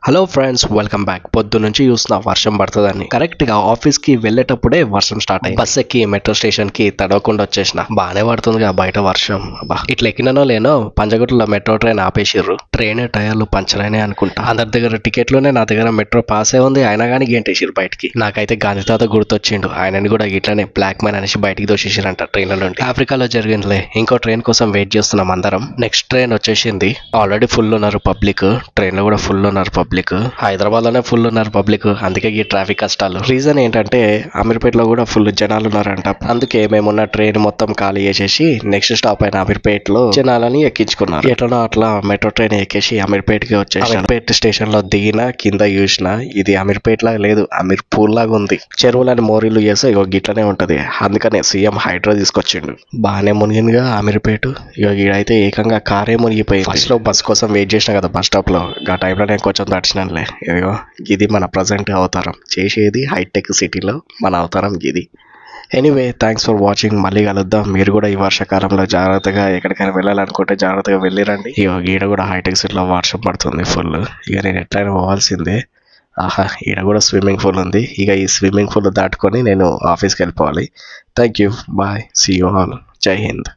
Hello friends, welcome back. పొద్దు నుంచి చూస్తున్నా వర్షం పడుతుందని. కరెక్ట్ గా ఆఫీస్ కి వెళ్ళేటప్పుడే వర్షం స్టార్ట్ అయింది. బస్ ఎక్కి మెట్రో స్టేషన్ కి తడవకుండా వచ్చేసిన. బానే పడుతుందిగా బయట వర్షం. ఇట్లా ఎక్కినానో లేనో పంజగుట్టలో మెట్రో ట్రైన్ ఆపేసిర్రు. ట్రైన్ టైర్లు పంచర్ అయినాయి అనుకుంటా. అందరి దగ్గర టికెట్లునే, నా దగ్గర మెట్రో పాసే ఉంది. అయినా కానీ గెంటేసిర్రు బయటికి. నాకైతే గాంధీ తాత గుర్తొచ్చిండు. ఆయనని కూడా ఇట్లానే బ్లాక్ మ్యాన్ అనేసి బయటికి దోషేసిరంట ట్రైన్ల నుండి. ఆఫ్రికాలో జరిగిందిలే. ఇంకో ట్రైన్ కోసం వెయిట్ చేస్తున్నాం అందరం. నెక్స్ట్ ట్రైన్ వచ్చేసింది. ఆల్రెడీ ఫుల్ ఉన్నారు పబ్లిక్. ట్రైన్ లో కూడా ఫుల్ ఉన్నారు పబ్లిక్. హైదరాబాద్ లోనే ఫుల్ ఉన్నారు పబ్లిక్. అందుకే ఈ ట్రాఫిక్ కష్టాలు. రీజన్ ఏంటంటే అమీర్పేటలో కూడా ఫుల్ జనాలు ఉన్నారంట. అందుకే మేమున్న ట్రైన్ మొత్తం ఖాళీ చేసేసి నెక్స్ట్ స్టాప్ అయిన అమీర్పేట్ లో జనాలని ఎక్కించుకున్నారు. ఎట్లనో అట్లా మెట్రో ట్రైన్ ఎక్కేసి అమీర్పేట్కి వచ్చేసి అమీర్పేట్ స్టేషన్ లో దిగిన కింద చూసిన ఇది అమీర్పేట్ లాగా లేదు, అమీర్పూర్ లాగా ఉంది. చెరువులని మోరీలు చేస్తే ఇగో గిట్లనే ఉంటది. అందుకనే సీఎం హైడ్రా తీసుకొచ్చిండు. బాగానే మునిగిందిగా అమీర్పేట్. ఇక ఈడైతే ఏకంగా కారే మునిగిపోయింది. ఫస్ట్ లో బస్ కోసం వెయిట్ చేసిన కదా బస్ స్టాప్ లో, ఆ టైంలో నేను కొంచెం దర్శనంలే. ఇదిగో ఇది మన ప్రజెంట్ అవతారం. చేసేది హైటెక్ సిటీలో మన అవతారం ఇది. Anyway, thanks for watching. మళ్ళీ కలుద్దాం. మీరు కూడా ఈ వర్షాకాలంలో జాగ్రత్తగా ఎక్కడికైనా వెళ్ళాలనుకుంటే జాగ్రత్తగా వెళ్ళిరండి. ఇక ఈడ కూడా హైటెక్ సిటీలో వర్షం పడుతుంది ఫుల్. ఇక నేను ఎట్లయినా పోవాల్సిందే. ఆహా, ఈడ కూడా స్విమ్మింగ్ పూల్ ఉంది. ఇక ఈ స్విమ్మింగ్ పూల్ దాటుకొని నేను ఆఫీస్కి వెళ్ళిపోవాలి. Thank you, bye, see you all. జై హింద్.